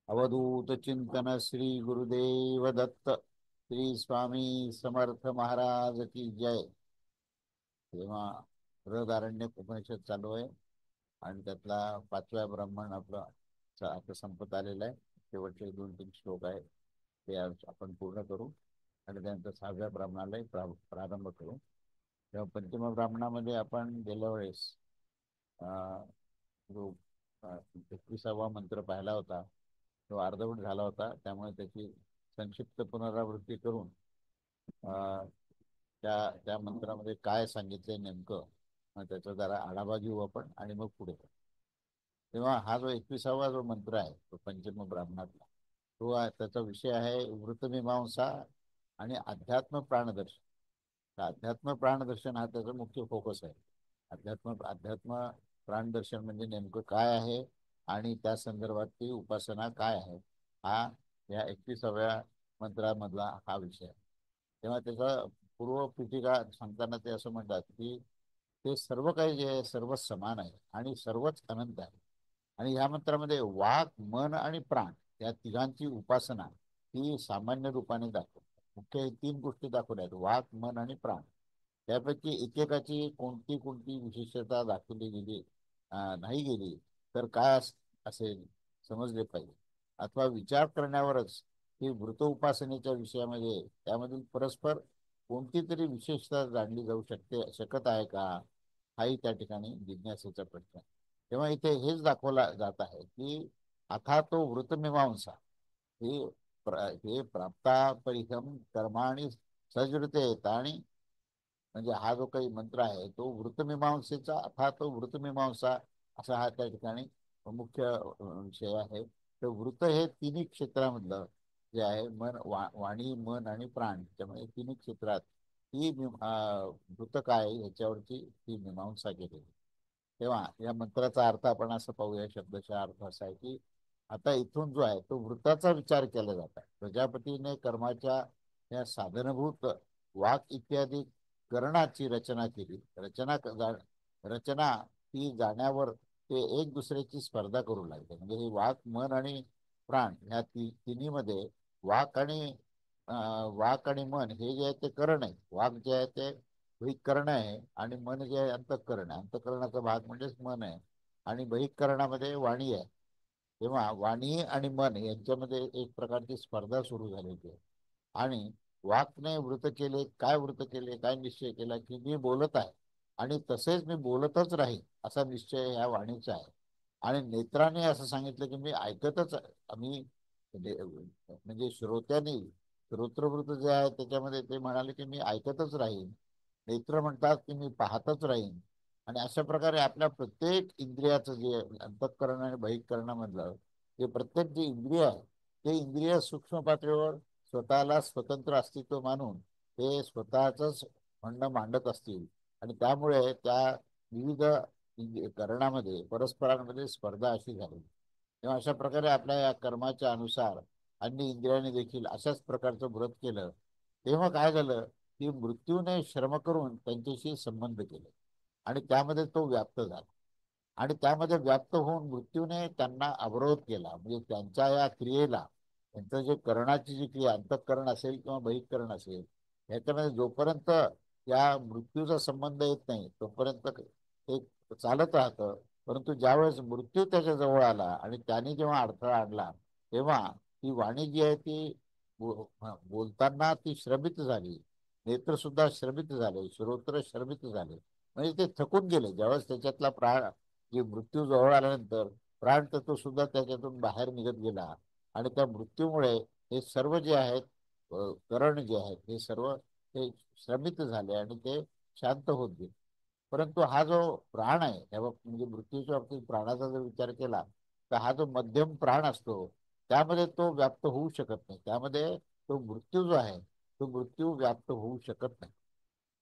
अवधूत चिंतन श्री गुरुदेव दत्त श्री स्वामी समर्थ महाराज की जय. तेव्हा बृहदारण्य उपनिषद चालू आहे आणि त्यातला पाचव्या ब्राह्मण आपला आता संपत आलेला आहे. शेवटचे 2-3 श्लोक आहे ते आज आपण पूर्ण करू आणि त्यानंतर 6व्या ब्राह्मणालाही प्रारंभ करू. तेव्हा पंचम ब्राह्मणामध्ये आपण गेल्या वेळेस अं, जो 21वा मंत्र पाहिला होता तो अर्धवट झाला होता, त्यामुळे त्याची संक्षिप्त पुनरावृत्ती करून अ, त्या त्या मंत्रामध्ये काय सांगितलंय नेमकं, त्याचा जरा आढावा घेऊ आपण आणि मग पुढे जाऊ. तेव्हा हा जो 21वा जो मंत्र आहे तो पंचम ब्राह्मणातला त्याचा विषय आहे वृत्तमीमांसा आणि अध्यात्म प्राणदर्शन. तर अध्यात्म प्राणदर्शन हा त्याचा मुख्य फोकस आहे. अध्यात्म प्राणदर्शन म्हणजे नेमकं काय आहे आणि त्या संदर्भातली उपासना काय आहे, हा या 21व्या मंत्रामधला हा विषय आहे. तेव्हा त्याचा पूर्व पीठिका सांगताना ते असं म्हणतात की ते सर्व काही जे आहे सर्व समान आहे आणि सर्वच अनंत आहे. आणि या मंत्रामध्ये वाक मन आणि प्राण या तिघांची उपासना ही सामान्य रूपाने दाखवतात. मुख्य हे 3 गोष्टी दाखवल्या आहेत: वाक मन आणि प्राण. त्यापैकी एकेकाची कोणती कोणती विशेषता दाखवली गेली नाही गेली तर काय असेल समजले पाहिजे. अथवा विचार करण्यावरच ही वृत्त उपासनेच्या विषयामध्ये त्यामधील परस्पर कोणती तरी विशेषता जाणली जाऊ शकत आहे का, हाही त्या ठिकाणी जिज्ञासेचा प्रश्न आहे. तेव्हा इथे हेच दाखवला जात आहे की अथा तो वृत्तमीमांसा हे हे प्राप्तापरिहम कर्माणी सजृते आणि म्हणजे हा जो काही मंत्र आहे तो वृत्तमीमांसेचा अथा तो वृत्तमीमांसा असा हा त्या ठिकाणी मुख्य विषय आहे. तर वृत्त हे तिन्ही क्षेत्रामधलं जे आहे वाणी मन आणि प्राण, त्यामुळे तिन्ही क्षेत्रात ही वृत्त काय याच्यावरची ही मीमांसा केलेली. तेव्हा या मंत्राचा अर्थ आपण असं पाहूया. शब्दशः अर्थ असा आहे की आता इथून जो आहे तो वृत्ताचा विचार केला जात आहे. प्रजापतीने कर्माच्या या साधनभूत वाक इत्यादी करणाची रचना केली. रचना ही जाण्यावर ते एक दुसऱ्याची स्पर्धा करू लागले. म्हणजे हे वाक मन आणि प्राण ह्या तिन्ही मध्ये वाक आणि वाक आणि मन हे जे आहे ते करण आहे. वाक जे आहे ते बहिःकरण आहे आणि मन जे आहे अंतःकरण आहे. अंतःकरणाचा भाग म्हणजेच मन आहे आणि बहिःकरणामध्ये वाणी आहे. तेव्हा वाणी आणि मन यांच्यामध्ये एक प्रकारची स्पर्धा सुरू झालेली आहे. आणि वाकने वृत केले, काय वृत केले, काय निश्चय केला की मी बोलत आहे आणि तसेच मी बोलतच राहील असा निश्चय ह्या वाणीचा आहे. आणि नेत्राने असं सांगितलं की मी ऐकतच मी म्हणजे श्रोत्याने श्रोत्रवृत्त जे आहे त्याच्यामध्ये ते म्हणाले की मी ऐकतच राहीन. नेत्र म्हणतात की मी पाहतच राहीन. आणि अशा प्रकारे आपल्या प्रत्येक इंद्रियाचं जे अंतःकरण आणि बहिःकरणामधलं जे प्रत्येक जे इंद्रिय आहे ते इंद्रिय सूक्ष्म पातळीवर स्वतःला स्वतंत्र अस्तित्व मानून ते स्वतःच म्हणणं मांडत असतील आणि त्यामुळे त्या विविध करणामध्ये परस्परांमध्ये स्पर्धा अशी झाली. तेव्हा अशा प्रकारे आपल्या या कर्माच्या अनुसार अन्य इंद्रियाने देखील अशाच प्रकारचं व्रत केलं. तेव्हा काय झालं की मृत्यूने श्रम करून त्यांच्याशी संबंध केले आणि त्यामध्ये तो व्याप्त झाला. आणि त्यामध्ये व्याप्त होऊन मृत्यूने त्यांना अवरोध केला. म्हणजे त्यांच्या या क्रियेला त्यांचं जे करणाची जी क्रिया अंतःकरण असेल किंवा बहिःकरण असेल ह्याच्यामध्ये जोपर्यंत या मृत्यूचा संबंध येत नाही तोपर्यंत ते चालत राहतं. परंतु ज्यावेळेस मृत्यू त्याच्या जवळ आला आणि त्याने जेव्हा अडथळा आणला तेव्हा ती वाणी जी आहे ती बोलताना ती श्रमित झाली. नेत्र सुद्धा श्रमित झाले, श्रोत्र श्रमित झाले. म्हणजे ते थकून गेले. ज्यावेळेस त्याच्यातला प्राण जे मृत्यू जवळ आल्यानंतर प्राण तत्व सुद्धा त्याच्यातून बाहेर निघत गेला आणि त्या मृत्यूमुळे हे सर्व जे आहेत करण जे आहेत हे सर्व ते श्रमित झाले आणि ते शांत होत गेले. परंतु हा जो प्राण आहे तेव्हा म्हणजे मृत्यूच्या बाबतीत प्राणाचा जर विचार केला तर हा जो मध्यम प्राण असतो त्यामध्ये तो व्याप्त होऊ शकत नाही. त्यामध्ये तो मृत्यू जो आहे तो मृत्यू व्याप्त होऊ शकत नाही.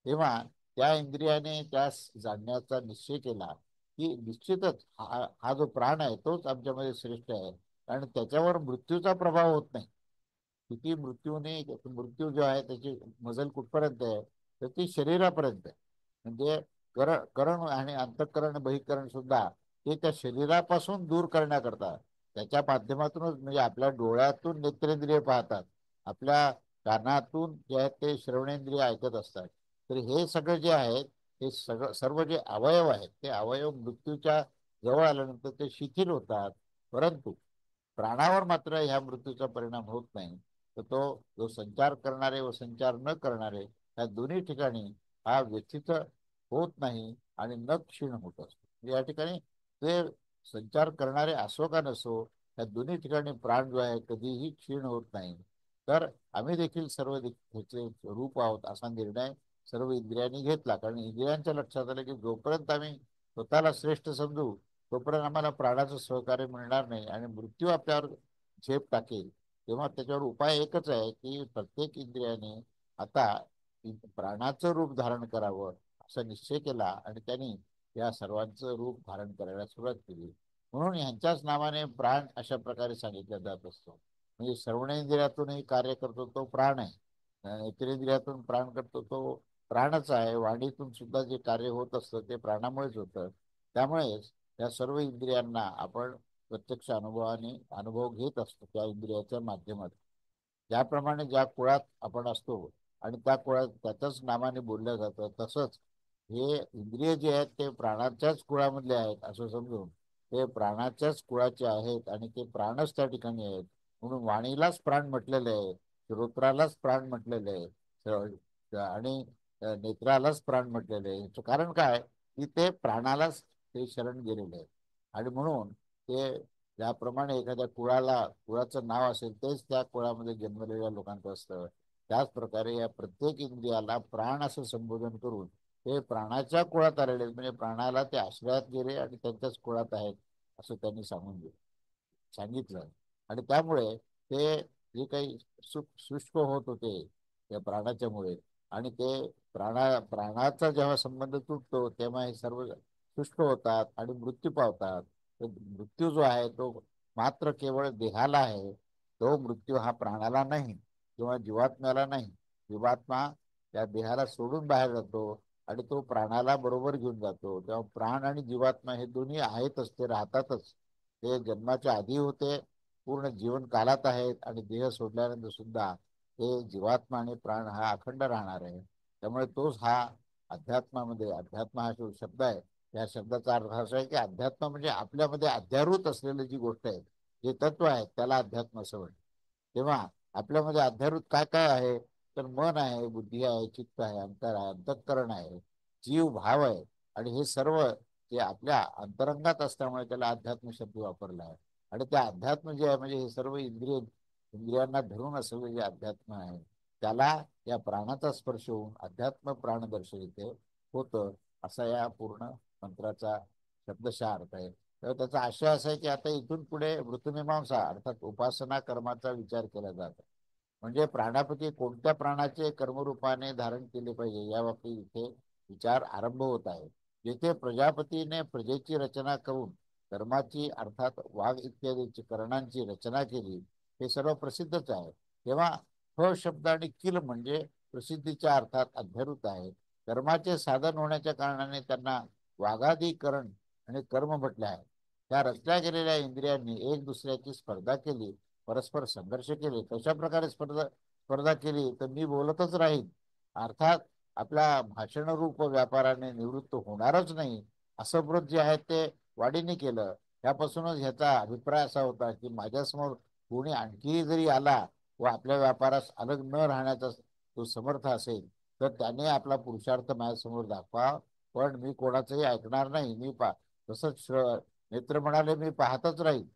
तेव्हा त्या इंद्रियाने त्या जाणण्याचा निश्चय केला की निश्चितच हा जो प्राण आहे तोच आमच्यामध्ये श्रेष्ठ आहे, कारण त्याच्यावर मृत्यूचा प्रभाव होत नाही. किती मृत्यूने मृत्यू जो आहे त्याची मजल कुठपर्यंत आहे तर ती शरीरापर्यंत आहे. म्हणजे करण आणि अंतःकरण बहिःकरण सुद्धा ते त्या शरीरापासून दूर करण्याकरता त्याच्या माध्यमातूनच म्हणजे आपल्या डोळ्यातून नेत्रेंद्रिय पाहतात, आपल्या कानातून जे आहे ते श्रवणेंद्रिय ऐकत असतात. तर हे सगळं जे आहे हे सगळं सर्व जे अवयव आहेत ते अवयव मृत्यूच्या जवळ आल्यानंतर ते शिथिल होतात. परंतु प्राणावर मात्र ह्या मृत्यूचा परिणाम होत नाही. तर तो जो संचार करणारे व संचार न करणारे या दोन्ही ठिकाणी हा व्यथित होत नाही आणि न क्षीण होत असतो. या ठिकाणी ते संचार करणारे असो का नसो, या दोन्ही ठिकाणी प्राण जो आहे कधीही क्षीण होत नाही. तर आम्ही देखील सर्व ह्याचे रूप आहोत असा निर्णय सर्व इंद्रियांनी घेतला. कारण इंद्रियांच्या लक्षात आलं की जोपर्यंत आम्ही स्वतःला श्रेष्ठ समजू तोपर्यंत आम्हाला प्राणाचं सहकार्य मिळणार नाही आणि मृत्यू आपल्यावर झेप टाकेल. तेव्हा त्याच्यावर उपाय एकच आहे की प्रत्येक इंद्रियाने आता प्राणाचं रूप धारण करावं असा निश्चय केला आणि त्यांनी या सर्वांचं रूप धारण करायला सुरुवात केली. म्हणून ह्यांच्याच नावाने प्राण अशा प्रकारे सांगितला जात असतो. म्हणजे श्रवणेंद्रियातूनही कार्य करतो तो प्राण आहे, नेत्रेंद्रियातून प्राण करतो तो प्राणच आहे. वाणीतून सुद्धा जे कार्य होत असतं ते प्राणामुळेच होतं. त्यामुळेच या सर्व इंद्रियांना आपण प्रत्यक्ष अनुभवाने अनुभव घेत असतो त्या इंद्रियाच्या माध्यमातून. ज्याप्रमाणे ज्या कुळात आपण असतो आणि त्या कुळात त्याच्याच नावाने बोललं जातं, तसंच हे इंद्रिय जे आहेत ते प्राणाच्याच कुळामधले आहेत असं समजून ते प्राणाच्याच कुळाचे आहेत आणि ते प्राणच त्या ठिकाणी आहेत. म्हणून वाणीलाच प्राण म्हटलेलं आहे, श्रोत्रालाच प्राण म्हटलेलं आहे, आणि नेत्रालाच प्राण म्हटलेलं आहे. याचं कारण काय की ते प्राणालाच ते शरण गेलेले आहे. आणि म्हणून ते ज्याप्रमाणे एखाद्या कुळाचं नाव असेल तेच त्या कुळामध्ये जन्मलेल्या लोकांचं असतं, त्याच प्रकारे या प्रत्येक इंद्रियाला प्राण असं संबोधन करून ते प्राणाच्या कुळात आलेले आहेत. म्हणजे प्राणाला ते आश्रयात गेले आणि त्यांच्याच कुळात आहेत असं त्यांनी सांगितलं. आणि त्यामुळे ते जे काही शुष्क होत होते त्या प्राणाच्यामुळे आणि ते प्राणाचा जेव्हा संबंध तुटतो तेव्हा हे सर्व शुष्क होतात आणि मृत्यू पावतात. तो मृत्यू जो आहे तो मात्र केवळ देहाला आहे. तो मृत्यू हा प्राणाला नाही किंवा जीवात्म्याला नाही. जीवात्मा त्या देहाला सोडून बाहेर जातो आणि तो प्राणाला बरोबर घेऊन जातो. तेव्हा प्राण आणि जीवात्मा हे दोन्ही आहेतच, ते राहतातच. ते जन्माच्या आधी होते, पूर्ण जीवन कालात आहेत आणि देह सोडल्यानंतर सुद्धा ते जीवात्मा आणि प्राण हा अखंड राहणार आहे. त्यामुळे तोच हा अध्यात्म हा जो शब्द आहे त्या शब्दाचा अर्थ असा आहे की अध्यात्म म्हणजे आपल्यामध्ये अध्यारूत असलेलं जी गोष्ट आहे, जे तत्व आहे त्याला अध्यात्म असं म्हणतात. तेव्हा आपल्यामध्ये अध्यारूत काय काय आहे, तर मन आहे, बुद्धी आहे, चित्त आहे, अंतर आहे, अंतःकरण आहे, जीव भाव आहे. आणि हे सर्व जे आपल्या अंतरंगात असल्यामुळे त्याला अध्यात्म शब्द वापरला आहे. आणि त्या अध्यात्म जे आहे म्हणजे हे सर्व इंद्रियांना धरून असलेलं जे अध्यात्म आहे त्याला या प्राणाचा स्पर्श होऊन अध्यात्म प्राण दर्शविते होतं असा या पूर्ण मंत्राचा शब्दशः अर्थ आहे. तर त्याचा आशय असा आहे की आता इथून पुढे मृत्यूमीमांसा अर्थात उपासना कर्माचा विचार केला जातो. म्हणजे प्राणापैकी कोणत्या प्राणाचे कर्मरूपाने धारण केले पाहिजे या बाबतीत इथे विचार आरंभ होत आहे. जेथे प्रजापतीने प्रजेची रचना करून कर्माची अर्थात वाघ इत्यादीची करणांची रचना केली हे सर्व प्रसिद्धच आहे. तेव्हा ह शब्द आणि किल म्हणजे प्रसिद्धीच्या अर्थात अध्यारूत आहे. कर्माचे साधन होण्याच्या कारणाने त्यांना वाघादिकरण आणि कर्म म्हटले आहे. त्या रचल्या गेलेल्या इंद्रियांनी एक दुसऱ्याची स्पर्धा केली, परस्पर संघर्ष केले. कशा प्रकारे स्पर्धा केली तर मी बोलतच राहीन अर्थात आपल्या भाषणरूप व्यापाराने निवृत्त होणारच नाही असं व्रत जे आहे ते वाढीने केलं. त्यापासूनच ह्याचा अभिप्राय असा होता की माझ्यासमोर कोणी आणखी जरी आला व आपल्या व्यापारास अलग न राहण्याचा तो समर्थ असेल तर त्याने आपला पुरुषार्थ माझ्यासमोर दाखवा, पण मी कोणाचंही ऐकणार नाही. तसंच नेत्र म्हणाले मी पाहतच राहील,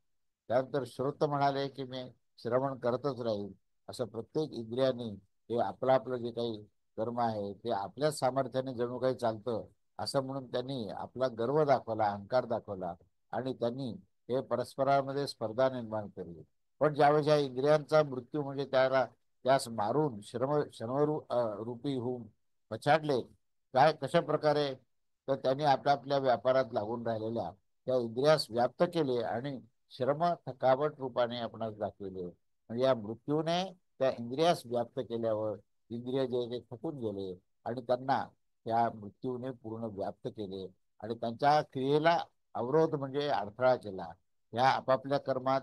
त्यानंतर श्रोत म्हणाले की मी श्रवण करतच राहील. असं प्रत्येक इंद्रियाने हे आपलं आपलं जे काही कर्म आहे ते आपल्याच सामर्थ्याने जणू काही चालतं असं म्हणून त्यांनी आपला गर्व दाखवला, अहंकार दाखवला आणि त्यांनी हे परस्परांमध्ये स्पर्धा निर्माण केली. पण ज्यावेळेस या इंद्रियांचा मृत्यू म्हणजे त्यास मारून रूपी होऊन पछाडले, काय कशा प्रकारे तर त्यांनी आपल्या व्यापारात लागून राहिलेल्या त्या इंद्रियास व्याप्त केले आणि श्रम थकावट रूपाने आपणास दाखविले. म्हणजे या मृत्यूने त्या इंद्रियास व्याप्त केल्यावर इंद्रिय जे ते थकून गेले आणि त्यांना त्या मृत्यूने पूर्ण व्याप्त केले आणि त्यांच्या क्रियेला अवरोध म्हणजे अडथळा केला. या आपापल्या कर्मात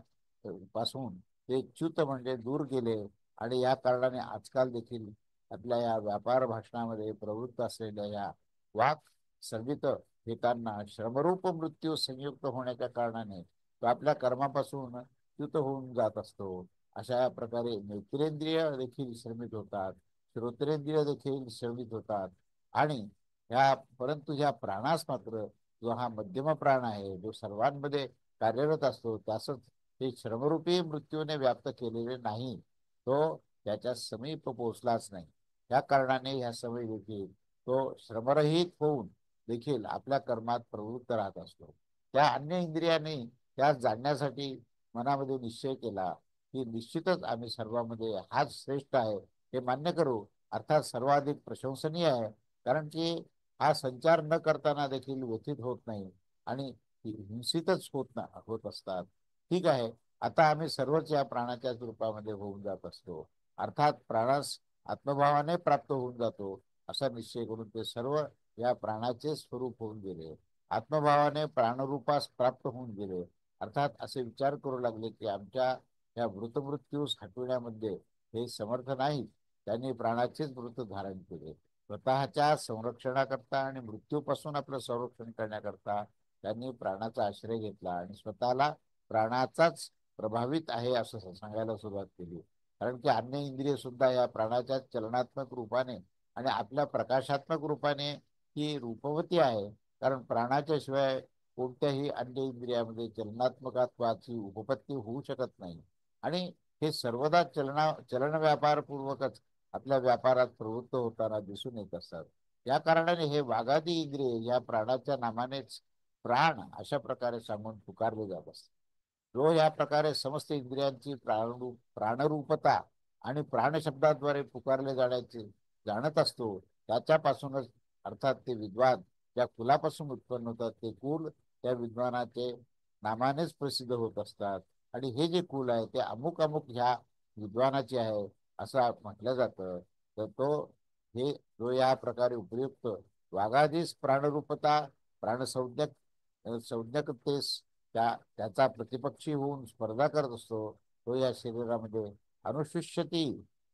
पासून ते च्युत म्हणजे दूर गेले. आणि या कारणाने आजकाल देखील आपल्या या व्यापार भाषणामध्ये प्रवृत्त असलेल्या या वाक सर्वित हेतांना श्रमरूप मृत्यू संयुक्त होण्याच्या कारणाने तो आपल्या कर्मापासून च्युत होऊन जात असतो. अशा प्रकारे नेत्रेंद्रिय देखील श्रमित होतात, श्रोत्रेंद्रिय देखील श्रमित होतात. आणि ह्या परंतु ह्या प्राणास मात्र, जो हा मध्यम प्राण आहे, जो सर्वांमध्ये कार्यरत असतो, त्यासच हे श्रमरूपी मृत्यूने व्याप्त केलेले नाही. तो त्याच्या समीप पोहोचलाच नाही. या कारणाने ह्या समय देखील तो श्रमरहित होऊन देखील आपल्या कर्मात प्रवृत्त राहत असतो. त्या अन्य इंद्रियाने त्यास जाणण्यासाठी मनामध्ये निश्चय केला की निश्चितच आम्ही सर्वांमध्ये हाच श्रेष्ठ आहे हे मान्य करू, अर्थात सर्वाधिक प्रशंसनीय आहे. कारण की हा संचार न करताना देखील व्यथित होत नाही आणि हिंसितच होत असतात. ठीक आहे, आता आम्ही सर्वच या प्राणाच्याच रूपामध्ये होऊन जात असतो, अर्थात प्राणास आत्मभावाने प्राप्त होऊन जातो असा निश्चय करून ते सर्व या प्राणाचे स्वरूप होऊन गेले. आत्मभावाने प्राणरूपास प्राप्त होऊन गेले, अर्थात असे विचार करू लागले की आमच्या या मृतमृत्यूस हटविण्यामध्ये हे समर्थ नाही. त्यांनी प्राणाचेच मृत धारण केले. स्वतःच्या संरक्षणाकरता आणि मृत्यूपासून आपलं संरक्षण करण्याकरता त्यांनी प्राणाचा आश्रय घेतला आणि स्वतःला प्राणाचाच प्रभावित आहे असं सांगायला सुरुवात केली. कारण की अन्य इंद्रिय सुद्धा या प्राणाच्या चलनात्मक रूपाने आणि आपल्या प्रकाशात्मक रूपाने ही रूपवती आहे. कारण प्राणाच्या शिवाय कोणत्याही अन्य इंद्रियामध्ये चलनात्मकत्वाची उपपत्ती होऊ शकत नाही. आणि हे सर्वदा चलन व्यापार पूर्वकच आपल्या व्यापारात प्रवृत्त होताना दिसून येत असतात. या कारणाने हे वाघादी इंद्रिय या प्राणाच्या नामानेच प्राण अशा प्रकारे सांगून पुकारले जात असते. जो या प्रकारे समस्त इंद्रियांची प्राणरूपता आणि प्राणशब्दाद्वारे पुकारले जाण्याचे जाणत असतो, त्याच्यापासूनच अर्थात ते विद्वान ज्या कुलापासून उत्पन्न होतात ते कुल त्या विद्वानाचे नामानेच प्रसिद्ध होत असतात. आणि हे जे कुल आहे ते अमुक अमुक ह्या विद्वानाचे आहे असं म्हटलं जातं. तर तो हे जो या प्रकारे उपयुक्त वाघाधीस प्राणरूपता प्राणसंज्ञक संज्ञकतेस त्याचा प्रतिपक्षी होऊन स्पर्धा करत असतो, तो या शरीरामध्ये अनुशिष्यती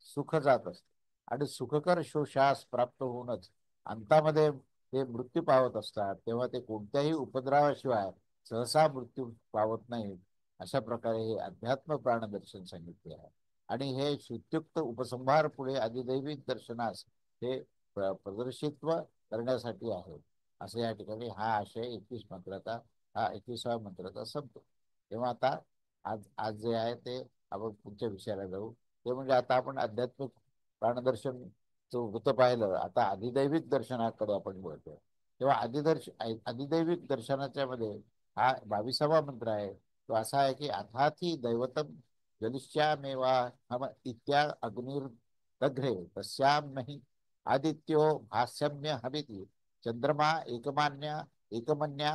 सुख जात असते. आणि सुखकर शोषास प्राप्त होऊनच अंतामध्ये ते मृत्यू पावत असतात. तेव्हा ते कोणत्याही उपद्रवाशिवाय सहसा मृत्यू पावत नाहीत. अशा प्रकारे हे अध्यात्म प्राणदर्शन सांगितले आहे. आणि हे श्रुत्युक्त उपसंहार पुढे अधिदैविक दर्शनास हे प्रदर्शित्व करण्यासाठी आहे. असं या ठिकाणी हा आशय 21 मंत्राचा, हा 21व्या मंत्राचा संपतो. तेव्हा आता आज आज जे आहे ते आपण पुढच्या विषयाला जाऊ. ते म्हणजे आता आपण आध्यात्मिक प्राणदर्शन वृत्त पाहिलं, आता अधिदैविक दर्शनाकडे आपण बोलतो. तेव्हा अधिदैविक दर्शनाच्या मध्ये हा 22वा मंत्र आहे. तो असा आहे की अथाथी दैवतम जलिष्यामेवा हम इत्या अग्निर्दघ्रे तस्याम नाही आदित्यो भाष्यम्य हविति चंद्रमा एकमान्य एकमन्या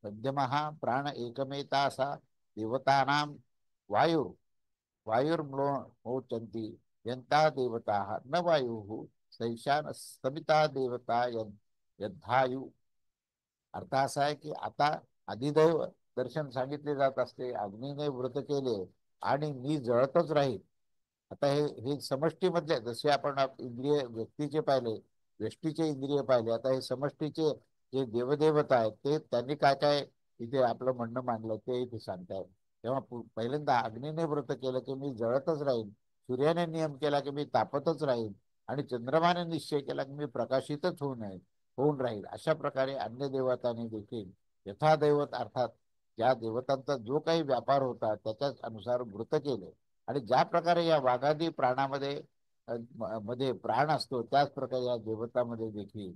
मध्यमः प्राण एकमेतासा देवतानां वायु वायुर्मोचन्ति यंता देवता न वायु सैशान समिता देवता यद्धायु. अर्थ असा आहे की आता अधिदैव दर्शन सांगितले जात असते. अग्नीने व्रत केले आणि मी जळतच राहील. आता हे समष्टीमधले जसे आपण इंद्रिय व्यक्तीचे पाहिले, व्यष्टीचे इंद्रिय पाहिले, आता हे समष्टीचे जे देवदेवता आहेत ते त्यांनी काय काय इथे आपलं म्हणणं मांडलं ते इथे सांगतायत. तेव्हा पहिल्यांदा अग्नीने व्रत केलं की मी जळतच राहील, सूर्याने नियम केला की मी तापतच राहील, आणि चंद्रमाने निश्चय केला की मी प्रकाशितच होऊन राहील. अशा प्रकारे अन्य देवतांनी देखील यथादैवत अर्थात ज्या देवतांचा जो काही व्यापार होता त्याच्याच अनुसार व्रत केले. आणि ज्या प्रकारे या वाघादी प्राणामध्ये मध्ये प्राण असतो, त्याच प्रकारे या देवतामध्ये देखील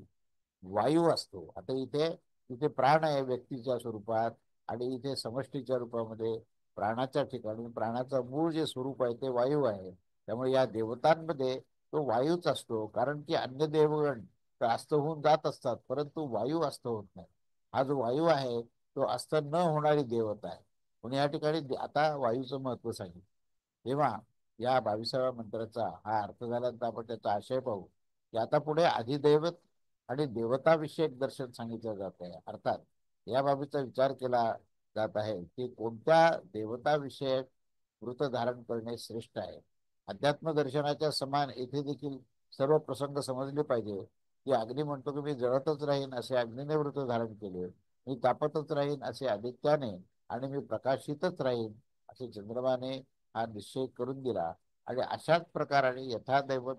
वायू असतो. आता इथे इथे प्राण आहे व्यक्तीच्या स्वरूपात, आणि इथे समष्टीच्या रूपामध्ये प्राणाच्या ठिकाणी प्राणाचं मूळ जे स्वरूप आहे ते वायू आहे. त्यामुळे या देवतांमध्ये तो वायूच असतो. कारण की अन्य देवगण तर अस्त होऊन जात असतात, परंतु वायू अस्त होत नाही. हा जो वायू आहे तो अस्त न होणारी देवता आहे. म्हणून या ठिकाणी आता वायूचं महत्व सांगितलं. तेव्हा या 22व्या मंत्राचा हा अर्थ झाल्यानंतर आपण त्याचा आशय पाहू की आता पुढे अधिदैवत आणि देवताविषयक दर्शन सांगितलं जात आहे. अर्थात या बाबीचा विचार केला जात आहे की कोणत्या देवताविषयक वृत धारण करणे श्रेष्ठ आहे. अध्यात्म दर्शनाच्या समान येथे देखील सर्व प्रसंग समजले पाहिजे. की अग्नी म्हणतो की मी जळतच राहीन असे अग्नीने व्रत धारण केले, मी तापतच राहीन असे आदित्याने, आणि मी प्रकाशितच राहीन असे चंद्रमाने हा निश्चय करून दिला. आणि अशाच प्रकाराने यथादैवत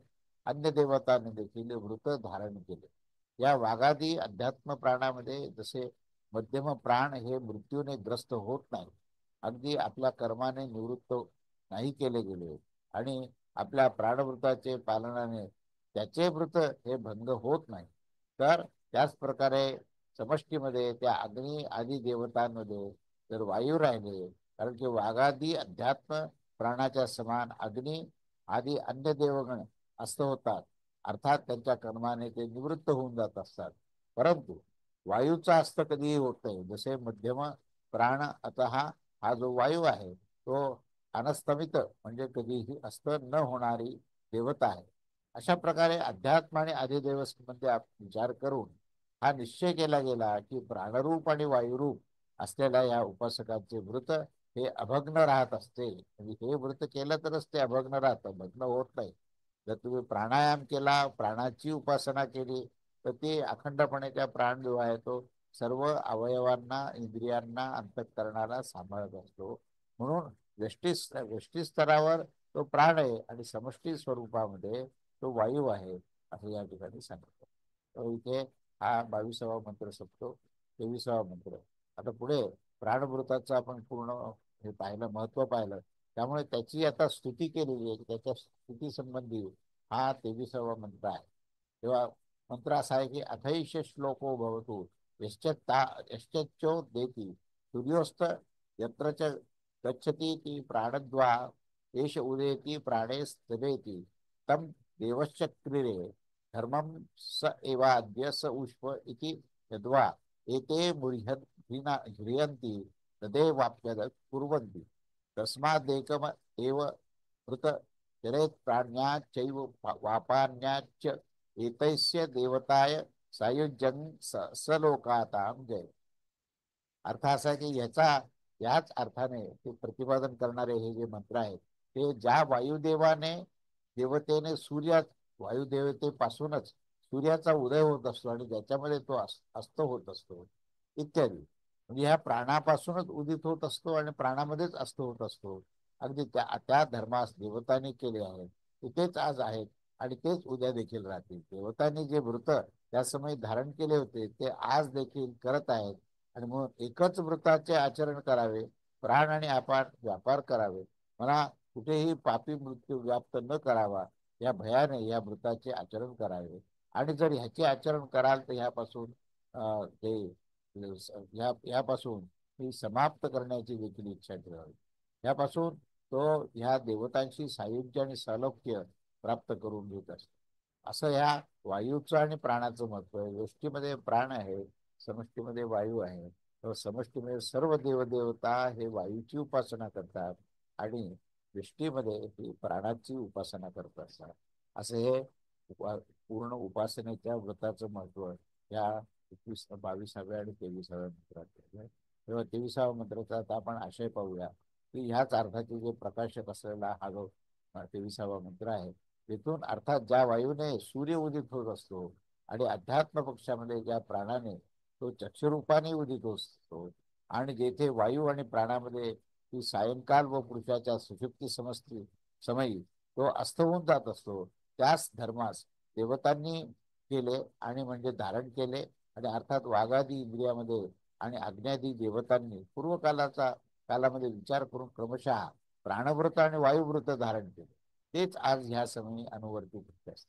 अन्य देवतांनी देखील व्रत धारण केले. या वाघादी अध्यात्म प्राणामध्ये जसे मध्यम प्राण हे मृत्यूने ग्रस्त होत नाही, अगदी आपल्या कर्माने निवृत्त नाही केले गेले, आणि आपल्या प्राणवृत्ताचे पालनाने त्याचे वृत्त हे भंग होत नाही, तर त्याच प्रकारे समष्टीमध्ये त्या अग्नी आदी देवतांमध्ये जर वायू राहिले, कारण की वाघादी अध्यात्म प्राणाच्या समान अग्नी आदी अन्य देवगण अस्त होतात, अर्थात त्यांच्या कर्माने ते निवृत्त होऊन जात असतात. परंतु वायूचा अस्त कधीही होत नाही. जसे मध्यम प्राण अतः हा जो वायू आहे तो अनस्तमित म्हणजे कधीही अस्त न होणारी देवता आहे. अशा प्रकारे अध्यात्म आणि अधिदेव मध्ये विचार करून हा निश्चय केला गेला की प्राणरूप आणि वायुरूप असलेल्या या उपासकांचे व्रत हे अभग्न राहत असते. म्हणजे हे व्रत केलं तरच ते अभग्न राहतं, भग्न होत नाही. जर तुम्ही प्राणायाम केला, प्राणाची उपासना केली, तर ते अखंडपणे त्या प्राण जो आहे तो सर्व अवयवांना, इंद्रियांना, अंतःकरणाला सांभाळत असतो. म्हणून व्यष्टी स्तरावर तो प्राण आहे आणि समष्टी स्वरूपामध्ये तो वायू आहे असं या ठिकाणी सांगतो. तर इथे हा 22वा मंत्र संपतो. 23वा मंत्र. आता पुढे प्राणभूताचं आपण पूर्ण हे पाहिलं, महत्व पाहिलं. त्यामुळे त्याची आता स्तुती केलेली आहे. त्याच्या स्तुती संबंधी हा 23वा मंत्र आहे. तेव्हा मंत्र असा आहे की अथैष श्लोको भवतु यश्चो देती सूर्योस्त यत्र च गच्छति ती प्राणद्वा एष उदेति प्राणे स्तवेति तम देवश्चक्रिरे धर्मम स एवाद्य स उष्प इति यद्वा एते ह्रियन्ति तदेवाप्यद कुर्वन्ति तस्मादेकम एव मृत चरेत् प्राण्याच्चैव वापान्याच्च एतैस्य देवताय सायुज्यं सलोकातां जय. अर्थ असा आहे की याच अर्थाने ते प्रतिपादन करणारे हे जे मंत्र आहेत ते ज्या वायुदेवाने देवतेने वायुदेवतेपासूनच सूर्याचा उदय होत असतो आणि ज्याच्यामध्ये तो अस्त होत असतो इत्यादी, म्हणजे ह्या प्राणापासूनच उदित होत असतो आणि प्राणामध्येच अस्त होत असतो. अगदी त्या त्या धर्मास देवतांनी केले आहेत तेच आज आहेत आणि तेच उद्या देखील राहतील. देवतांनी जे व्रत त्या समयी धारण केले होते ते आज देखील करत आहेत. आणि म्हणून एकच व्रताचे आचरण करावे, प्राण आणि अपार व्यापार करावे, मला कुठेही पापी मृत्यू व्याप्त न करावा या भयाने या व्रताचे आचरण करावे. आणि जर ह्याचे आचरण कराल तर ह्यापासून ते यापासून ही समाप्त करण्याची देखील इच्छा ठेवावी. यापासून तो ह्या देवतांशी सायुज्य आणि सौलभ्य प्राप्त करून घेत असतो. असं ह्या वायूचं आणि प्राणाचं महत्व आहे. गोष्टीमध्ये प्राण आहे, समष्टीमध्ये वायू आहे. तर समष्टीमध्ये सर्व देवदेवता हे वायूची उपासना करतात आणि व्यष्टीमध्ये ही प्राणाची उपासना करत असतात. असं हे पूर्ण उपासनेच्या व्रताचं महत्व या 22व्या आणि 23व्या मंत्रात. तेव्हा 23वा मंत्राचा आता आपण आशय पाहूया की ह्याच अर्थाचे जे प्रकाशक असलेला हा जो 23वा मंत्र आहे, तिथून अर्थात ज्या वायूने सूर्य उदित होत असतो आणि अध्यात्म पक्षामध्ये ज्या प्राणाने तो चक्षुरूपाने उदित असतो आणि जेथे वायू आणि प्राणामध्ये ती सायंकाल व पुरुषाच्या सुषुप्ती समजती समयी तो अस्त होऊन जात असतो, त्याच धर्मास देवतांनी केले आणि म्हणजे धारण केले. आणि अर्थात वाघादी इंद्रियामध्ये आणि अग्न्यादी देवतांनी कालामध्ये विचार करून क्रमशः प्राणव्रत आणि वायुव्रत धारण केले. तेच आज ह्या समयी अनुवर्तित असते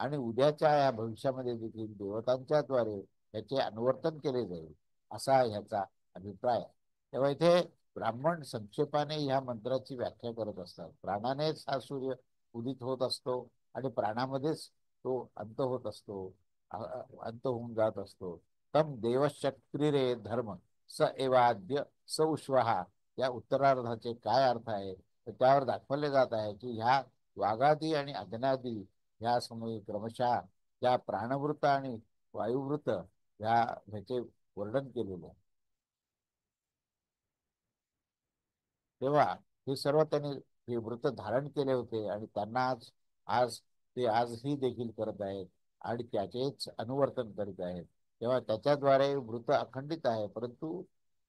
आणि उद्याच्या या भविष्यामध्ये देखील देवतांच्या द्वारे याचे अनुवर्तन केले जाईल असा ह्याचा अभिप्राय आहे. तेव्हा इथे ब्राह्मण संक्षेपाने ह्या मंत्राची व्याख्या करत असतात. प्राणानेच हा सूर्य उदित होत असतो आणि प्राणामध्येच तो अंत होत असतो, अंत होऊन जात असतो. तम देवशक्रिरे धर्म स एवाद्य स उश्वहा या उत्तरार्धाचे काय अर्थ आहे तर त्यावर दाखवले जात आहे की ह्या वाघादी आणि अग्नादी ह्या समयी क्रमशः त्या प्राणवृत्त आणि वायुवृत्त ह्याचे वर्णन केलेले आहे. तेव्हा हे सर्व त्यांनी हे व्रत धारण केले होते आणि त्यांना आज आज ते आजही देखील करत आहेत आणि त्याचेच अनुवर्तन करीत आहेत. तेव्हा त्याच्याद्वारे व्रत अखंडित आहे, परंतु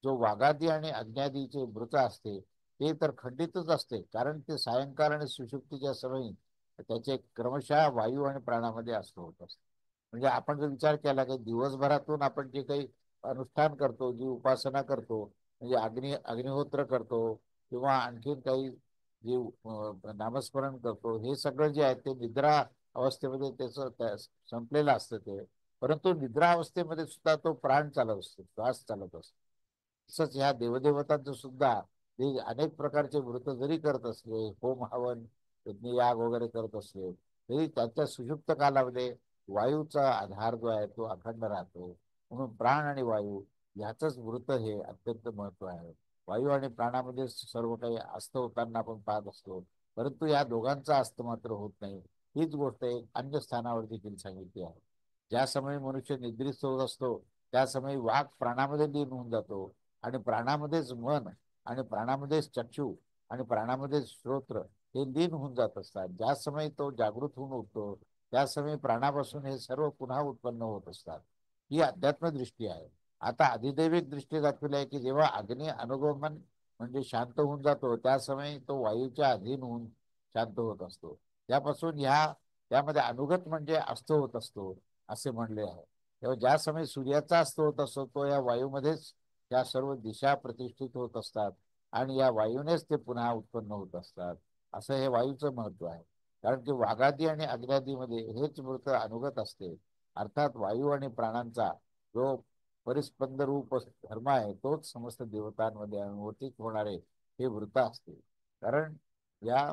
जो वाघादी आणि अज्ञादीचे व्रत असते ते तर खंडितच असते, कारण ते सायंकाळ आणि सुषुप्तीच्या समयी त्याचे क्रमशः वायू आणि प्राणामध्ये असतो होत असते. म्हणजे आपण जर विचार केला की दिवसभरातून आपण जे काही अनुष्ठान करतो, जी उपासना करतो, म्हणजे अग्निहोत्र करतो किंवा आणखीन काही जे नामस्मरण करतो, हे सगळं जे आहे ते निद्रा अवस्थेमध्ये संपलेलं असतं ते. परंतु निद्रा अवस्थेमध्ये सुद्धा तो प्राण चालत असतो, श्वास चालत असतो. तसंच ह्या देवदेवतांचं सुद्धा ते अनेक प्रकारचे व्रत जरी करत असले, होम हवन यज्ञयाग वगैरे करत असले, तरी त्यांच्या सुषुप्त कालामध्ये वायूचा आधार जो आहे तो अखंड राहतो. म्हणून प्राण आणि वायू ह्याचंच व्रत हे अत्यंत महत्व आहे. वायू आणि प्राणामध्ये सर्व काही अस्त होताना आपण पाहत असतो, परंतु या दोघांचा अस्त मात्र होत नाही. हीच गोष्ट एक अन्य स्थानावर देखील सांगितली आहे. ज्या समयी मनुष्य निद्रित होत असतो त्या समयी वाघ प्राणामध्ये लीन होऊन जातो आणि प्राणामध्येच मन आणि प्राणामध्येच चक्षु आणि प्राणामध्येच श्रोत्र हे लीन होऊन जात असतात. ज्या समयी तो जागृत होऊन उठतो त्या समयी प्राणापासून हे सर्व पुन्हा उत्पन्न होत असतात. ही अध्यात्म दृष्टी आहे. आता अधिदैविक दृष्टी दाखवली आहे की जेव्हा अग्नी अनुगमन म्हणजे शांत होऊन जातो त्या समयी तो वायूच्या अधीन होऊन शांत होत असतो. त्यापासून त्यामध्ये अनुगत म्हणजे अस्त होत असतो असे म्हणले आहे. तेव्हा ज्या समयी सूर्याचा अस्त होत असतो तो या वायूमध्येच त्या सर्व दिशा प्रतिष्ठित होत असतात आणि या वायूनेच ते पुन्हा उत्पन्न होत असतात. असं हे वायूचं महत्व आहे. कारण की वाघादी आणि अग्न्यादीमध्ये हेच मृत अनुगत असते. अर्थात वायू आणि प्राणांचा जो परिस्पंद रूप धर्म आहे तोच समस्त देवतांमध्ये अनुवर्तित होणारे हे वृत्त असते. कारण या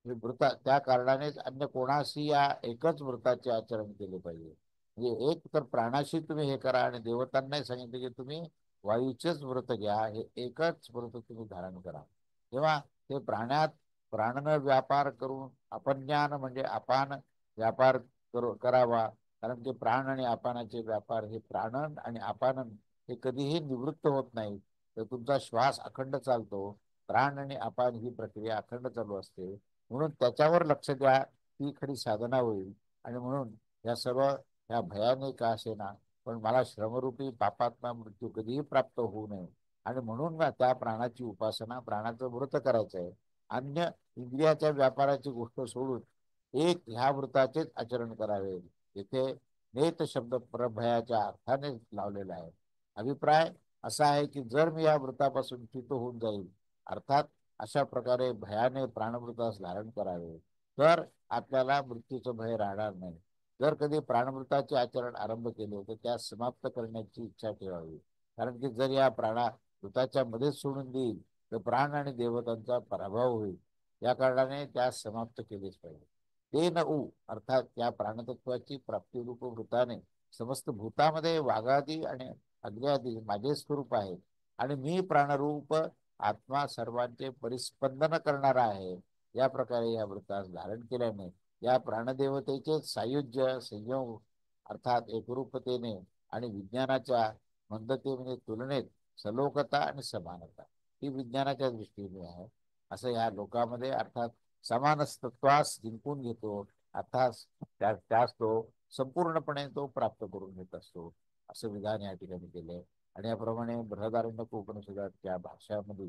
वृत्ता त्या कारणानेच अन्य कोणाशी या एकच व्रताचे आचरण केले पाहिजे. म्हणजे एक तर प्राणाशी तुम्ही हे करा आणि देवतांनाही सांगितले की तुम्ही वायूचेच व्रत घ्या, हे एकच व्रत तुम्ही धारण करा. तेव्हा ते प्राणन व्यापार करून अपज्ञान म्हणजे अपान व्यापार करावा. कारण की प्राण आणि अपानाचे व्यापार हे प्राणन आणि अपानन हे कधीही निवृत्त होत नाही. तर तुमचा श्वास अखंड चालतो, प्राण आणि अपान ही प्रक्रिया अखंड चालू असते. म्हणून त्याच्यावर लक्ष द्या, ती खरी साधना होईल. आणि म्हणून या सर्व ह्या भयाने का असेना पण मला श्रमरूपी पापात्मा मृत्यू कधीही प्राप्त होऊ नये आणि म्हणून ना त्या प्राणाची उपासना प्राणाचं व्रत करायचं आहे. अन्य इंद्रियाच्या व्यापाराची गोष्ट सोडून एक ह्या व्रताचेच आचरण करावे. येथे नेत शब्द परभयाच्या अर्थाने लावलेला आहे. अभिप्राय असा आहे की जर मी या व्रतापासून च्युत होऊन जाईल, अर्थात अशा प्रकारे भयाने प्राणमृतास धारण करावे, तर आपल्याला मृत्यूचं भय राहणार नाही. जर कधी प्राणमृताचे आचरण आरंभ केले तर त्या समाप्त करण्याची इच्छा ठेवावी. कारण की जर या मृताच्या मध्येच सोडून देईल तर प्राण आणि देवतांचा पराभव होईल. या कारणाने त्या समाप्त केलेच पाहिजे. ते न उ अर्थात त्या प्राणतत्वाची प्राप्तिरूप वृत्ताने समस्त भूतामध्ये वाघादी आणि अग्न्यादी माझे स्वरूप आहे आणि मी प्राणरूप आत्मा सर्वांचे परिस्पंदन करणारा आहे. या प्रकारे या व्रतास धारण केल्याने या प्राणदेवतेचे सायुज्य संयोग अर्थात एकरूपतेने आणि विज्ञानाच्या मंदतेने तुलनेत सलोकता आणि समानता ही विज्ञानाच्या दृष्टीने आहे. असं या लोकांमध्ये अर्थात समानस्तत्वास जिंकून घेतो, अर्थात त्यास तो संपूर्णपणे तो प्राप्त करून घेत असतो असं विधान या ठिकाणी केलंय. आणि याप्रमाणे बृहदारण्यक उपनिषदाच्या भाषामध्ये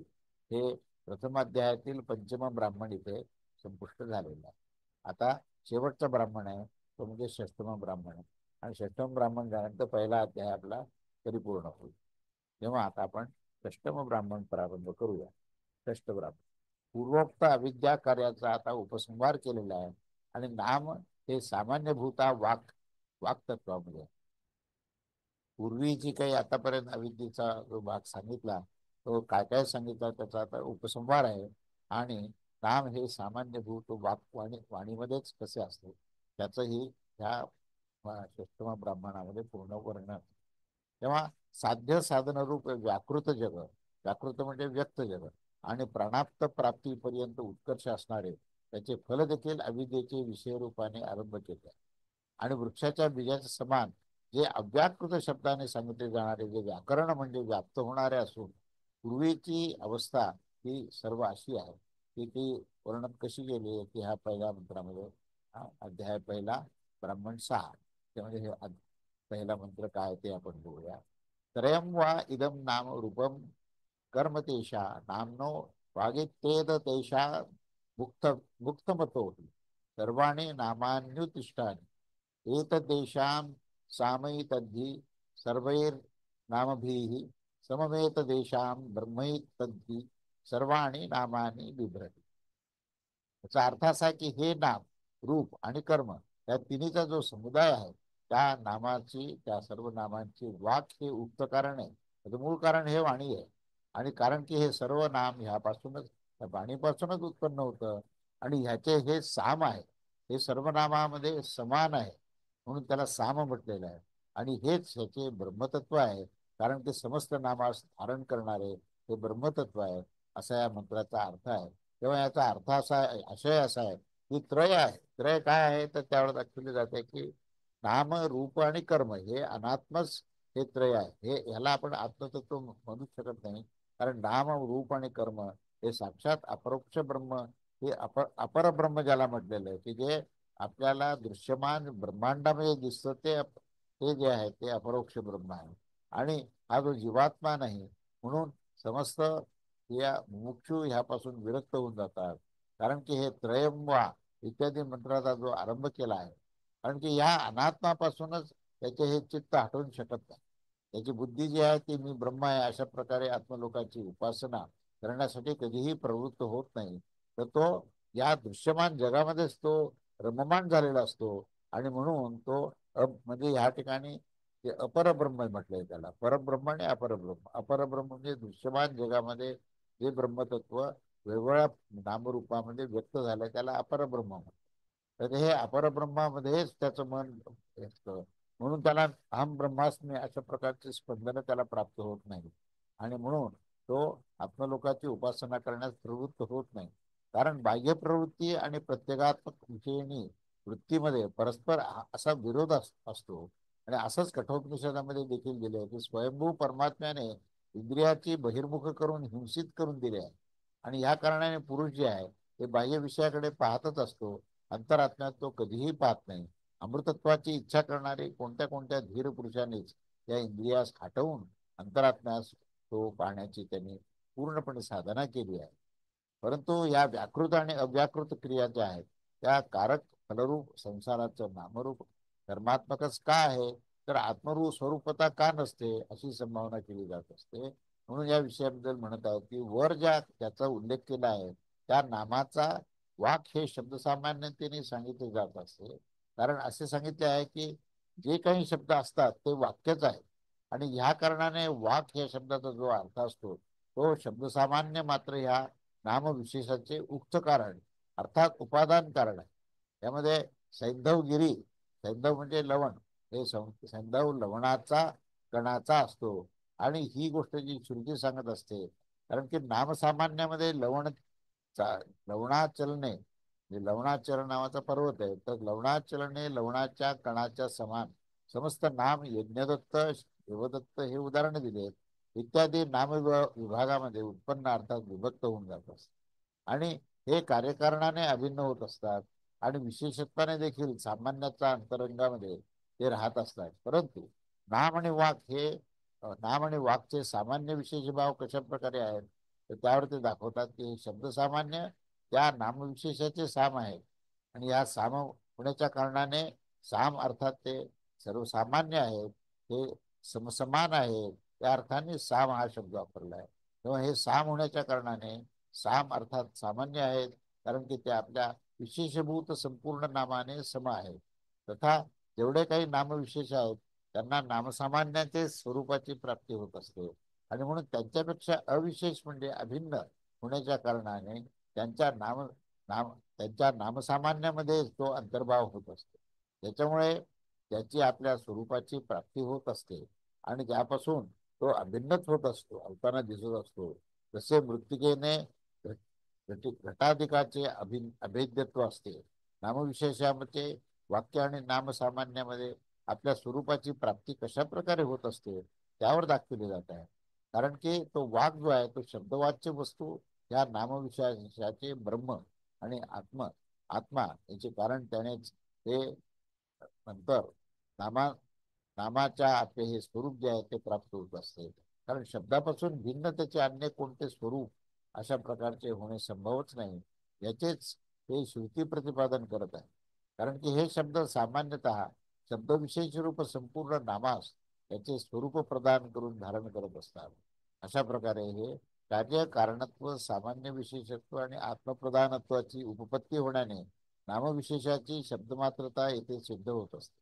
हे प्रथम अध्यायातील पंचम ब्राह्मण इथे संपुष्ट झालेलं आहे. आता शेवटचा ब्राह्मण आहे तो म्हणजे षष्टम ब्राह्मण आहे आणि षष्टम ब्राह्मण झाल्यानंतर पहिला अध्याय आपला परिपूर्ण होईल. तेव्हा आता आपण षष्टम ब्राह्मण प्रारंभ करूया. षष्ट ब्राह्मण पूर्वोक्त अविद्या कार्याचा आता उपसंहार केलेला आहे आणि नाम हे सामान्य भूता वाक्तत्वामध्ये पूर्वी जी काही आतापर्यंत अविद्येचा जो भाग सांगितला तो काय काय सांगितला त्याचा आता उपसंहार आहे. आणि नाम हे सामान्य भूत वाणीमध्येच कसे असते त्याचंही ह्या षष्टम ब्राह्मणामध्ये पूर्ण वर्णन. तेव्हा साध्य साधन रूप व्याकृत जग, व्याकृत म्हणजे व्यक्त जग आणि प्राणाप्त प्राप्तीपर्यंत उत्कर्ष असणारे त्याचे फल देखील अविद्येचे विषय रूपाने आरंभ केले. आणि वृक्षाच्या बीजाच्या समान जे अव्याकृत शब्दाने सांगितले जाणारे जे व्याकरण म्हणजे व्याप्त होणारे असून पूर्वीची अवस्था ही सर्व अशी आहे की ती वर्णन कशी गेली आहे की ह्या पहिल्या मंत्रामध्ये, अध्याय पहिला ब्राह्मण 6 त्यामध्ये हे पहिला मंत्र काय ते आपण बघूया. त्रयं वा इदं नाम रूपम कर्म तेषा नामनो वागित्येद तेषा मुक्त मुक्तमतो सर्वाणि नामान्युतिष्ठानि एतद्देशां सामयितद्धि सर्वैर्नामभिः समवेतदेशां ब्रह्मैतद्धि सर्वाणि नामानि बिभ्रति. याचा अर्थ असा की हे नाम, रूप आणि कर्म या तिन्हीचा जो समुदाय आहे त्या नामाची, त्या सर्व नामांची वाक हे उक्त कारण आहे. त्याचं मूळ कारण हे वाणी आहे. आणि कारण की हे सर्व नाम ह्यापासूनच, त्या वाणीपासूनच उत्पन्न होतं. आणि ह्याचे हे साम आहे, हे सर्व नामामध्ये समान आहे म्हणून त्याला साम म्हटलेलं आहे. आणि हेच ह्याचे ब्रह्मतत्व आहे, कारण ते समस्त नामास धारण करणारे हे ब्रह्मतत्व आहे, असा या मंत्राचा अर्थ आहे. तेव्हा याचा अर्थ असा आहे, आशय असा आहे की त्रय आहे. त्रय काय आहे तर त्यावेळेस दाखवले जाते की नाम, रूप आणि कर्म हे अनात्मच हे त्रय आहे. हे ह्याला आपण आत्मतत्व म्हणू शकत नाही, कारण नाम, रूप आणि कर्म हे साक्षात अपरोक्ष ब्रह्म, हे अपरब्रह्म ज्याला म्हटलेलं आहे की जे आपल्याला दृश्यमान ब्रह्मांडामध्ये दिसतं ते जे आहे ते अपरोक्ष ब्रह्म आहे. आणि हा जो जीवात्मा नाही म्हणून समस्त या मुमुक्षू ह्यापासून विरक्त होऊन जातात. कारण की हे त्रयं वा इत्यादी मंत्राचा जो आरंभ केला आहे, कारण की या अनात्मापासूनच त्याचे हे चित्त हटवून शकत नाही. त्याची बुद्धी जी आहे ती मी ब्रह्म आहे अशा प्रकारे आत्मलोकाची उपासना करण्यासाठी कधीही प्रवृत्त होत नाही. तर तो या दृश्यमान जगामध्येच तो रममाण झालेला असतो. आणि म्हणून तो म्हणजे ह्या ठिकाणी ते अपरब्रह्म म्हटलंय त्याला. परब्रह्म आणि अपरब्रह्म. अपरब्रह्म म्हणजे दृश्यमान जगामध्ये जे ब्रह्मतत्व वेगवेगळ्या नामरूपामध्ये व्यक्त झालंय त्याला अपरब्रह्म म्हणतात. तर हे अपरब्रह्मामध्येच त्याचं मन असतं. म्हणून त्याला अहम ब्रह्मास्मी अशा प्रकारचे स्पंदन त्याला प्राप्त होत नाही. आणि म्हणून तो आत्मलोकाची उपासना करण्यास प्रवृत्त होत नाही. कारण बाह्य प्रवृत्ती आणि प्रत्येगात्मक विषयीनी वृत्तीमध्ये परस्पर असा विरोध असतो. आणि असंच कठोपनिषदामध्ये देखील दिले आहे की स्वयंभू परमात्म्याने इंद्रियाची बहिर्मुख करून हिंसित करून दिले आहे. आणि ह्या कारणाने पुरुष जे आहे ते बाह्य विषयाकडे पाहतच असतो, अंतरात्म्यात तो कधीही पाहत नाही. अमृतत्वाची इच्छा करणारे कोणत्या कोणत्या धीर पुरुषांनीच त्या इंद्रियास हटवून अंतरात्म्यास तो पाहण्याची त्यांनी पूर्णपणे साधना केली आहे. परंतु या व्याकृत आणि अव्याकृत क्रिया ज्या आहेत त्या कारक फलरूप संसाराचं नामरूप धर्मात्मकच का आहे, तर आत्मरूप स्वरूपता का नसते अशी संभावना केली जात असते. म्हणून या विषयाबद्दल म्हणत आहेत की वर त्याचा उल्लेख केला आहे त्या नामाचा वाक हे शब्दसामान्यतेने सांगितले जात असते. कारण असे सांगितले आहे की जे काही शब्द असतात ते वाक्यच आहे. आणि ह्या कारणाने वाक या शब्दाचा जो अर्थ असतो तो शब्दसामान्य मात्र ह्या नामविशेषाचे उक्त कारण अर्थात उपादान कारण आहे. यामध्ये सैंधवगिरी, सैंधव म्हणजे लवण, हे सैंधव लवणाचा कणाचा असतो. आणि ही गोष्ट जी श्रुती सांगत असते, कारण की नामसामान्यामध्ये लवणाचलने म्हणजे लवणाचल नावाचा पर्वत आहे, तर लवणाचलने लवणाच्या कणाच्या समान समस्त नाम यज्ञदत्त, शिवदत्त हे उदाहरण दिले इत्यादी नाम विभागामध्ये उत्पन्न अर्थात विभक्त होऊन जात असतात. आणि हे कार्यकारणाने अभिन्न होत असतात. आणि विशेषत्वाने देखील सामान्याच्या अंतरंगामध्ये ते राहत असतात. परंतु नाम आणि वाक हे नाम आणि वाकचे सामान्य विशेष भाव कशा प्रकारे आहेत तर त्यावर ते दाखवतात की हे शब्द सामान्य त्या नामविशेषाचे साम आहे. आणि या साम होण्याच्या कारणाने साम अर्थात ते सर्वसामान्य आहेत, हे समसमान आहेत, त्या अर्थाने साम हा शब्द वापरला आहे. तेव्हा हे साम होण्याच्या कारणाने साम अर्थात सामान्य आहेत, कारण की ते आपल्या विशेषभूत संपूर्ण नामाने सम आहेत. तथा जेवढे काही नामविशेष आहेत त्यांना नामसामान्याचे स्वरूपाची प्राप्ती होत असते. आणि म्हणून त्यांच्यापेक्षा अविशेष म्हणजे अभिन्न होण्याच्या कारणाने त्यांच्या त्यांच्या नामसामान्यामध्ये तो अंतर्भाव होत असतो. त्याच्यामुळे त्याची आपल्या स्वरूपाची प्राप्ती होत असते. आणि त्यापासून तो अभिन्नच होत असतो, अवताना दिसत असतो. जसे मृत्तिकेने घटाधिकाचे अभेद्यत्व असते, नामविशेषामध्ये वाक्य आणि नामसामान्यामध्ये आपल्या स्वरूपाची प्राप्ती कशा प्रकारे होत असते त्यावर दाखवले जात आहे. कारण की तो वाक जो आहे तो शब्दवाच्य वस्तू या नामविशेषाचे ब्रह्म आणि आत्मा याचे कारण त्यानेच ते नंतर नामा नामाच्या आपले हे स्वरूप जे आहे ते प्राप्त होत असते. कारण शब्दापासून भिन्न त्याचे अन्य कोणते स्वरूप अशा प्रकारचे होणे संभवच नाही. याचेच हे श्रुती प्रतिपादन करत आहे. कारण की हे शब्द सामान्यतः शब्दविशेष रूप संपूर्ण नामास याचे स्वरूप प्रदान करून धारण करत असतात. अशा प्रकारे हे कार्य कारणत्व सामान्य विशेषत्व आणि आत्मप्रधानत्वाची उपपत्ती होण्याने नामविशेषाची शब्दमात्रता येथे सिद्ध होत असते.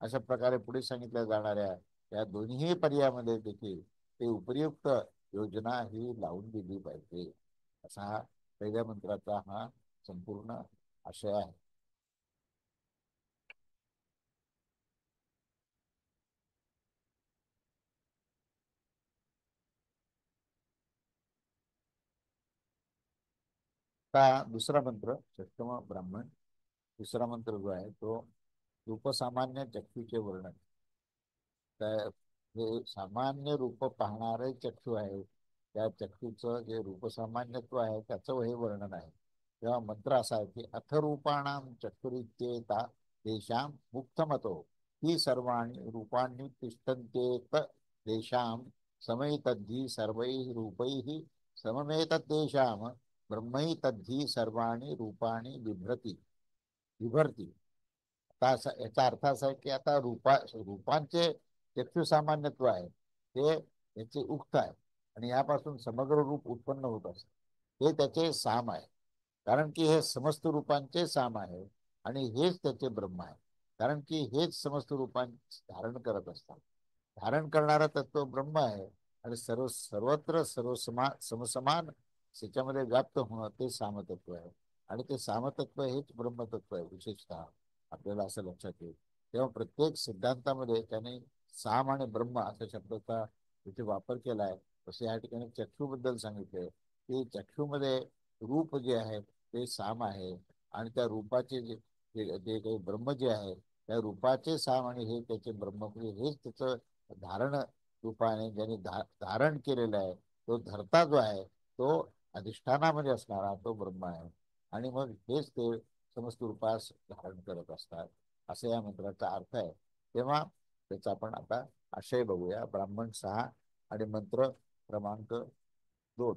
अशा प्रकारे पुढे सांगितल्या जाणाऱ्या या दोन्ही पर्यायामध्ये देखील ते उपयुक्त योजना ही लावून दिली पाहिजे. असा हा पहिल्या मंत्राचा हा संपूर्ण आशय आहे. आता दुसरा मंत्र षष्टम ब्राह्मण. दुसरा मंत्र जो आहे तो रूपसामान्य चक्षुचे वर्णन. त्या जे सामान्य रूप पाहणारे चक्षु आहे त्या चक्षुचं जे रूपसामान्यत्व आहे त्याचं हे वर्णन आहे. तेव्हा मंत्र असा आहे की अथरूपाणाम चक्षुरित्येता तेषां मुक्तमतो ही सर्वाणि रूपाणि तिष्ठन्त्येत तेषां समैतद्धि सर्वैः रूपैः सममेतद्देशां ब्रह्मैतद्धि सर्वाणि रूपाणि विभरती. आता असा याचा अर्थ असा आहे की आता रूपांचे चक्षु सामान्यत्व आहे ते याचे उक्त आहे आणि यापासून समग्र रूप उत्पन्न होत असते. हे त्याचे साम आहे. कारण की हे समस्त रूपांचे साम आहे आणि हेच त्याचे ब्रह्म आहे. कारण की हेच समस्त रूपांचे धारण करत असतात. धारण करणारा तत्व ब्रह्म आहे आणि सर्वत्र समसमान त्याच्यामध्ये व्याप्त होणं ते सामतत्व आहे. आणि ते सामतत्व हेच ब्रह्मतत्व आहे. विशेषतः आपल्याला असं लक्षात येईल. तेव्हा प्रत्येक सिद्धांतामध्ये त्याने साम आणि ब्रह्म अशा शब्दाचा तिथे वापर केला आहे. तसे या ठिकाणी चक्षुबद्दल सांगितले की चक्षुमध्ये रूप जे आहे ते साम आहे आणि त्या रूपाचे जे काही ब्रह्म जे आहे त्या रूपाचे साम आणि हे त्याचे ब्रह्म म्हणजे हेच त्याचं धारण रूपाने ज्याने धारण केलेलं आहे तो धरता जो आहे तो अधिष्ठानामध्ये असणारा तो ब्रह्म आहे आणि मग हेच ते समस्त रूपास धारण करत असतात असा या मंत्राचा अर्थ आहे. तेव्हा त्याचा आपण आता आशय बघूया. ब्राह्मण 6 आणि मंत्र क्रमांक 2.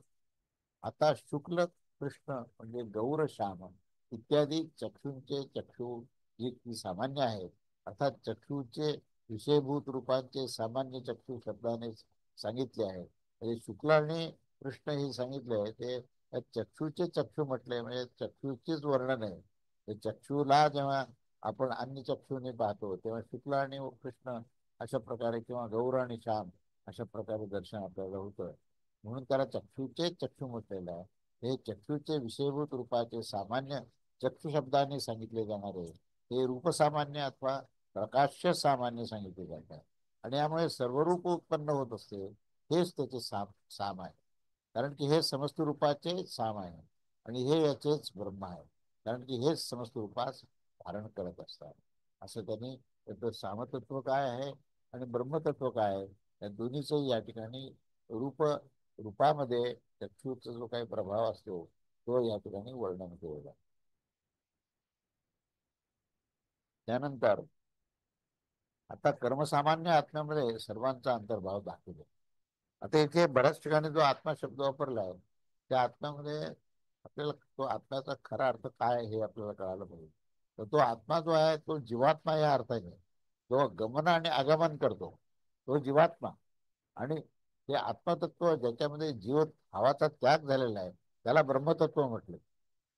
आता शुक्ल कृष्ण म्हणजे गौर श्याम इत्यादी चक्षूंचे चक्षु जी सामान्य आहेत अर्थात चक्षुचे विषयभूत रूपांचे सामान्य चक्षु शब्दाने सांगितले आहे. म्हणजे शुक्ल आणि कृष्ण हे सांगितले आहे ते चक्षुचे चक्षु म्हटले म्हणजे चक्षुचेच वर्णन आहे. ते चक्षुला जेव्हा आपण अन्य चक्षुने पाहतो तेव्हा शुक्ल आणि कृष्ण अशा प्रकारे किंवा गौर आणि श्याम अशा प्रकारे दर्शन आपल्याला होतं. म्हणून त्याला चक्षुचे चक्षु म्हटलेलं आहे. हे चक्षुचे विषयभूत रूपाचे सामान्य चक्षु शब्दाने सांगितले जाणारे हे रूपसामान्य अथवा प्रकाश्य सामान्य सांगितले जातात आणि यामुळे सर्व रूप उत्पन्न होत असते. हेच त्याचे साम आहे. कारण की हे समस्त रूपाचे साम आहे आणि हे याचेच ब्रह्म आहे. कारण की हेच समस्त रूपास धारण करत असतात. असं त्यांनी त्याचं सामतत्व काय आहे आणि ब्रह्मतत्व काय आहे या दोन्हीच या ठिकाणी रूपामध्ये चक्षुचा जो काही प्रभाव असतो तो या ठिकाणी वर्णन केलेला. त्यानंतर आता कर्मसामान्य आत्म्यामध्ये सर्वांचा अंतर्भाव दाखवतो. आता इथे बऱ्याच ठिकाणी जो आत्मा शब्द वापरला आहे त्या आत्म्यामध्ये आपल्याला तो आत्म्याचा खरा अर्थ काय आहे हे आपल्याला कळायला पाहिजे. तर तो आत्मा जो आहे तो जीवात्मा या अर्थाने जो गमन आणि आगमन करतो तो जीवात्मा आणि ते आत्मतत्व ज्याच्यामध्ये जीव भावाचा त्याग झालेला आहे त्याला ब्रह्मतत्व म्हटले.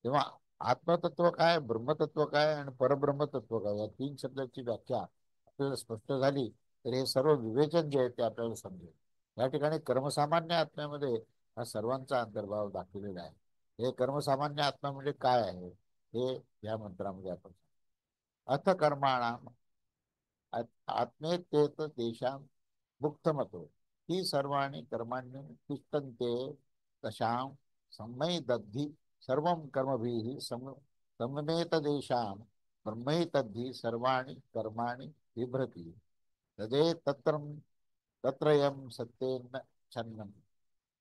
तेव्हा आत्मतत्व काय ब्रह्मतत्व काय आणि परब्रह्मतत्व काय या 3 शब्दाची व्याख्या आपल्याला स्पष्ट झाली तर हे सर्व विवेचन जे आहे ते आपल्याला समजेल. या ठिकाणी कर्मसामान्य आत्म्यामध्ये हा सर्वांचा अंतर्भाव दाखवलेला आहे. हे कर्मसामान्य आत्मा म्हणजे काय आहे हे या मंत्रामध्ये आपण अथ कर्माणाम आत्मेत्येत देशां मुक्तमतो ही सर्वाणि कर्माण्य तिष्ठन्ते तशां सम्मयिदद्धि सर्वं कर्मभिः सममेतदेशां ब्रह्मैतद्धि सर्वाणि कर्माणि बिभ्रति तदे तत्रयं सत्येन छन्नं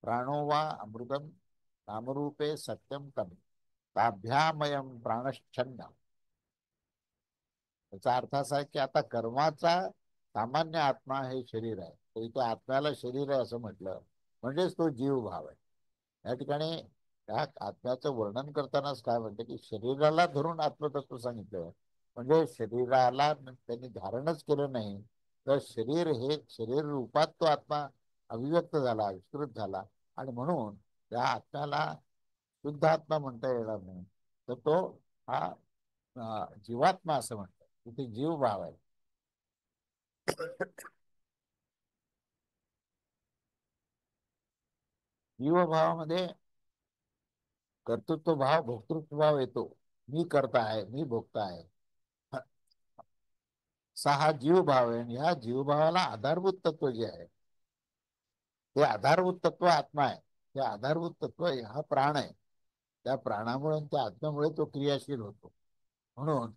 प्राणो वा अमृतं नामरूपे सत्यम तम ताभ्यामयम प्राणच्छन्न. याचा अर्थ असा आहे की आता कर्माचा सामान्य आत्मा हे शरीर आहे, तर इथे आत्म्याला शरीर आहे असं म्हटलं म्हणजेच तो जीव भाव आहे. या ठिकाणी या आत्म्याचं वर्णन करतानाच काय म्हणते की शरीराला धरून आत्मतत्व सांगितलं, म्हणजे शरीराला त्यांनी धारणच केलं नाही, तर शरीर हे शरीर रूपात तो आत्मा अभिव्यक्त झाला, विस्तृत झाला, आणि म्हणून त्या आत्म्याला शुद्ध आत्मा म्हणता येणार नाही. तर तो हा जीवात्मा असं म्हणतात, तिथे जीव भाव आहे. जीवभावामध्ये कर्तृत्व भाव भोक्तृत्व भाव येतो. मी करता आहे, मी भोगता आहे, असा हा जीव भाव आहे. आणि ह्या जीवभावाला आधारभूत तत्व जे आहे ते आधारभूत तत्व आत्मा आहे. ते आधारभूत तत्व हा प्राण आहे. त्या प्राणामुळे आणि त्या आत्म्यामुळे तो क्रियाशील होतो. म्हणून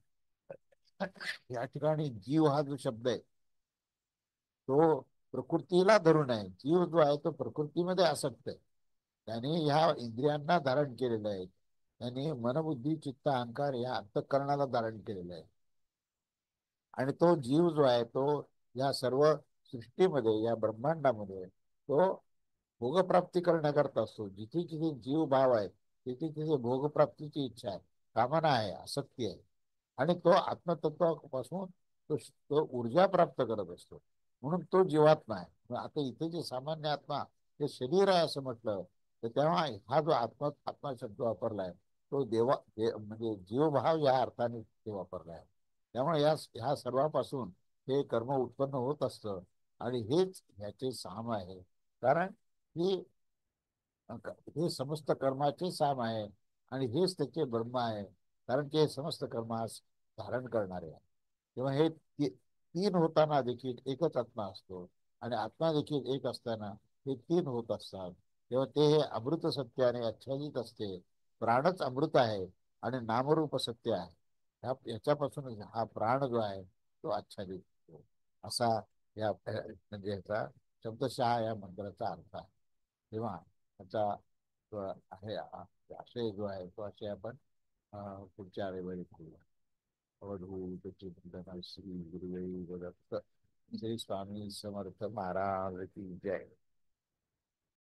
या ठिकाणी जीव हा जो शब्द आहे तो प्रकृतीला धरून आहे. जीव जो आहे तो प्रकृतीमध्ये आसक्त आहे. त्याने ह्या इंद्रियांना धारण केलेलं आहे. त्याने मनबुद्धी चित्त अहंकार या अंतःकरणाला धारण केलेलं आहे. आणि तो जीव जो आहे तो या सर्व सृष्टीमध्ये या ब्रह्मांडामध्ये तो भोगप्राप्ती करण्याकरता असतो. जिथे जिथे जीव भाव आहे तिथे तिथे भोगप्राप्तीची इच्छा आहे, कामना आहे, आसक्ती आहे. आणि तो आत्मतत्वापासून तो ऊर्जा प्राप्त करत असतो. म्हणून तो जीवात्मा आहे. आता इथे जे सामान्य आत्मा हे शरीर आहे असं म्हटलं, तर तेव्हा हा जो आत्मा शब्द वापरलाय तो म्हणजे जीवभाव या अर्थाने ते वापरला आहे. त्यामुळे ह्या सर्वांपासून हे कर्म उत्पन्न होत असतं. आणि हेच ह्याचे साम आहे. कारण ही हे समस्त कर्माचे साम आहे. आणि हेच त्याचे ब्रह्म आहे. कारण ते समस्त कर्मास धारण करणारे आहे. तेव्हा हे तीन होताना देखील एकच आत्मा असतो. आणि आत्मा देखील एक असताना हे तीन होत असतात. तेव्हा ते हे अमृत सत्याने आच्छादित असते. प्राणच अमृत आहे आणि नामरूप सत्य आहे. याच्यापासून हा प्राण जो आहे तो आच्छादित होतो. असा या म्हणजे ह्याचा शब्दशः या मंत्राचा अर्थ आहे. तेव्हा त्याचा जो आहे आशय जो आहे तो आशय आपण पुढच्या रविवारी करूया. अवधूत चिंतन श्री गुरुदेव दत्त. श्री स्वामी समर्थ महाराज की जय.